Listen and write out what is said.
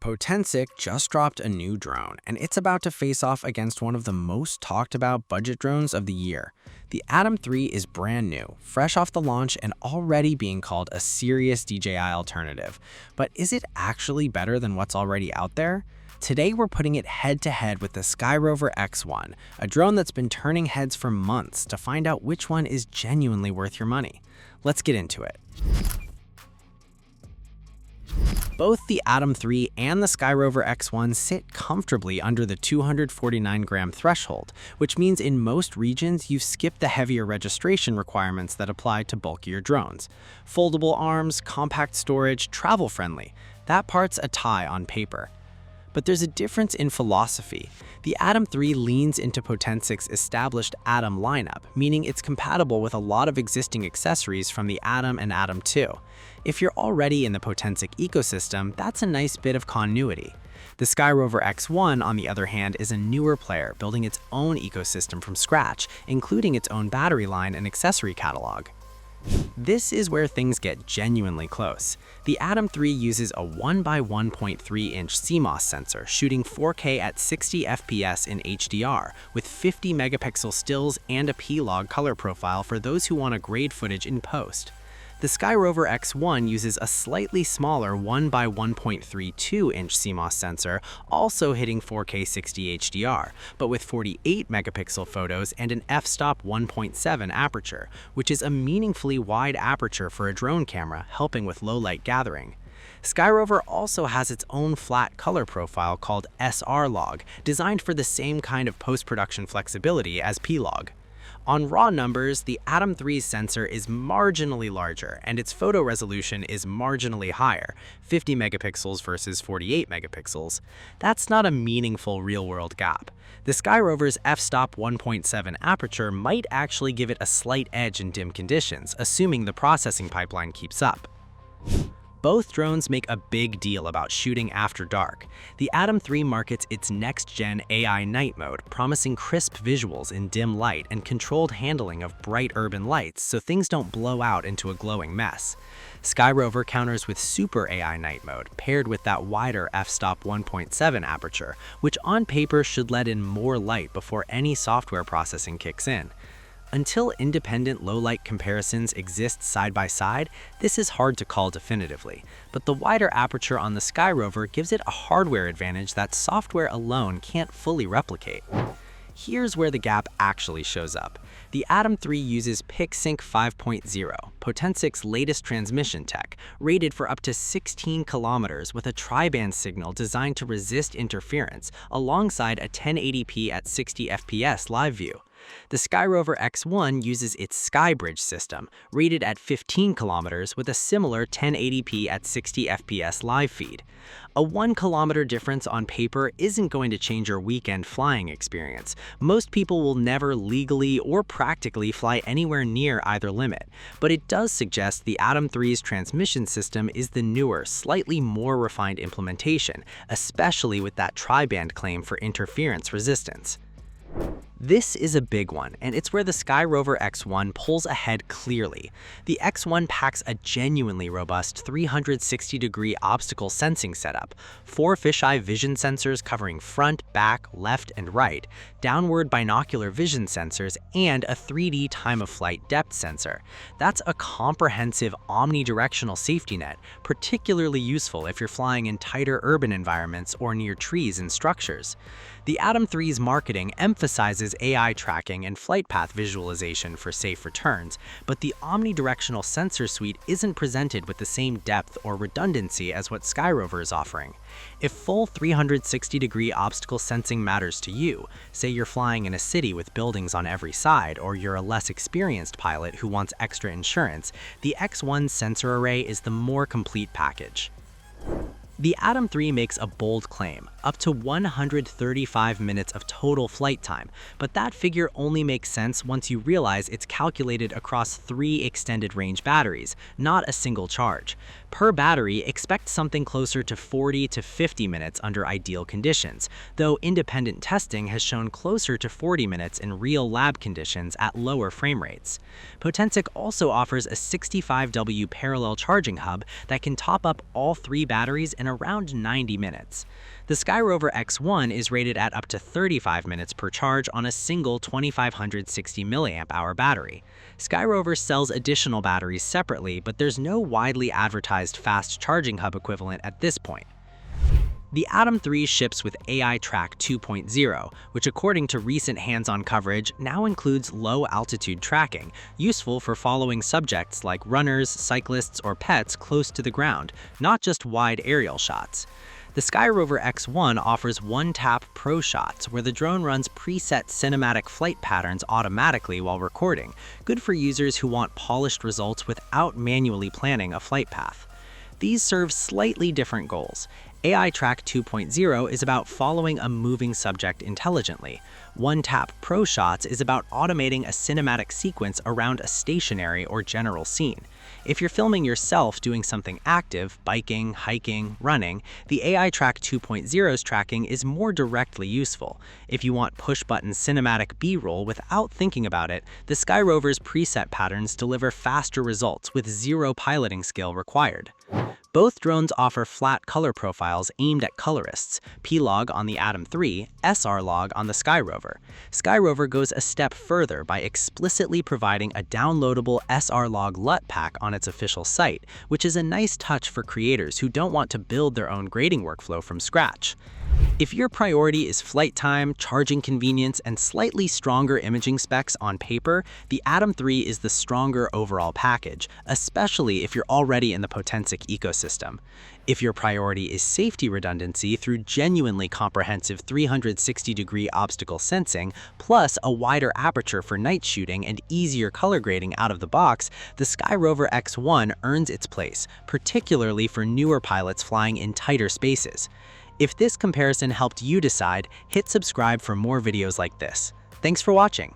Potensic just dropped a new drone, and it's about to face off against one of the most talked about budget drones of the year. The Atom 3 is brand new, fresh off the launch, and already being called a serious DJI alternative. But is it actually better than what's already out there? Today we're putting it head-to-head with the Skyrover X1, a drone that's been turning heads for months to find out which one is genuinely worth your money. Let's get into it. Both the Atom 3 and the Skyrover X1 sit comfortably under the 249-gram threshold, which means in most regions you've skipped the heavier registration requirements that apply to bulkier drones. Foldable arms, compact storage, travel-friendly. That part's a tie on paper. But there's a difference in philosophy. The Atom 3 leans into Potensic's established Atom lineup, meaning it's compatible with a lot of existing accessories from the Atom and Atom 2. If you're already in the Potensic ecosystem, that's a nice bit of continuity. The Skyrover X1, on the other hand, is a newer player building its own ecosystem from scratch, including its own battery line and accessory catalog. This is where things get genuinely close. The Atom 3 uses a 1x1.3-inch CMOS sensor shooting 4K at 60 FPS in HDR with 50 megapixel stills and a P-log color profile for those who want to grade footage in post. The Skyrover X1 uses a slightly smaller 1x1.32-inch CMOS sensor, also hitting 4K 60 HDR, but with 48 megapixel photos and an f-stop 1.7 aperture, which is a meaningfully wide aperture for a drone camera, helping with low-light gathering. Skyrover also has its own flat color profile called SR-log, designed for the same kind of post-production flexibility as P-log. On raw numbers, the Atom 3's sensor is marginally larger, and its photo resolution is marginally higher, 50 megapixels versus 48 megapixels. That's not a meaningful real-world gap. The Skyrover's f-stop 1.7 aperture might actually give it a slight edge in dim conditions, assuming the processing pipeline keeps up. Both drones make a big deal about shooting after dark. The Atom 3 markets its next-gen AI night mode, promising crisp visuals in dim light and controlled handling of bright urban lights so things don't blow out into a glowing mess. Skyrover counters with super AI night mode, paired with that wider f-stop 1.7 aperture, which on paper should let in more light before any software processing kicks in. Until independent low-light comparisons exist side by side, this is hard to call definitively, but the wider aperture on the Skyrover gives it a hardware advantage that software alone can't fully replicate. Here's where the gap actually shows up. The Atom 3 uses PicSync 5.0, Potensic's latest transmission tech, rated for up to 16 kilometers with a tri-band signal designed to resist interference, alongside a 1080p at 60 FPS live view. The Skyrover X1 uses its SkyBridge system, rated at 15 kilometers with a similar 1080p at 60 FPS live feed. A 1 kilometer difference on paper isn't going to change your weekend flying experience. Most people will never legally or practically fly anywhere near either limit, but it does suggest the Atom 3's transmission system is the newer, slightly more refined implementation, especially with that tri-band claim for interference resistance. This is a big one, and it's where the Skyrover X1 pulls ahead clearly. The X1 packs a genuinely robust 360-degree obstacle sensing setup, 4 fisheye vision sensors covering front, back, left, and right, downward binocular vision sensors, and a 3D time-of-flight depth sensor. That's a comprehensive omnidirectional safety net, particularly useful if you're flying in tighter urban environments or near trees and structures. The Atom 3's marketing emphasizes AI tracking and flight path visualization for safe returns, but the omnidirectional sensor suite isn't presented with the same depth or redundancy as what Skyrover is offering. If full 360-degree obstacle sensing matters to you, say you're flying in a city with buildings on every side, or you're a less experienced pilot who wants extra insurance, the X1's sensor array is the more complete package. The Atom 3 makes a bold claim, up to 135 minutes of total flight time, but that figure only makes sense once you realize it's calculated across 3 extended range batteries, not a single charge. Per battery, expect something closer to 40 to 50 minutes under ideal conditions, though independent testing has shown closer to 40 minutes in real lab conditions at lower frame rates. Potensic also offers a 65W parallel charging hub that can top up all 3 batteries in in around 90 minutes. The Skyrover X1 is rated at up to 35 minutes per charge on a single 2560 mAh battery. Skyrover sells additional batteries separately, but there's no widely advertised fast charging hub equivalent at this point. The Atom 3 ships with AI Track 2.0, which according to recent hands-on coverage now includes low-altitude tracking, useful for following subjects like runners, cyclists, or pets close to the ground, not just wide aerial shots. The Skyrover X1 offers one-tap pro shots where the drone runs preset cinematic flight patterns automatically while recording, good for users who want polished results without manually planning a flight path. These serve slightly different goals. AI Track 2.0 is about following a moving subject intelligently. One-tap pro shots is about automating a cinematic sequence around a stationary or general scene. If you're filming yourself doing something active, biking, hiking, running, the AI Track 2.0's tracking is more directly useful. If you want push-button cinematic B-roll without thinking about it, the Skyrover's preset patterns deliver faster results with zero piloting skill required. Both drones offer flat color profiles aimed at colorists, P-Log on the Atom 3, SR-Log on the Skyrover. Skyrover goes a step further by explicitly providing a downloadable SR-Log LUT pack on its official site, which is a nice touch for creators who don't want to build their own grading workflow from scratch. If your priority is flight time, charging convenience, and slightly stronger imaging specs on paper, the Atom 3 is the stronger overall package, especially if you're already in the Potensic ecosystem. If your priority is safety redundancy through genuinely comprehensive 360-degree obstacle sensing, plus a wider aperture for night shooting and easier color grading out of the box, the Skyrover X1 earns its place, particularly for newer pilots flying in tighter spaces. If this comparison helped you decide, hit subscribe for more videos like this. Thanks for watching.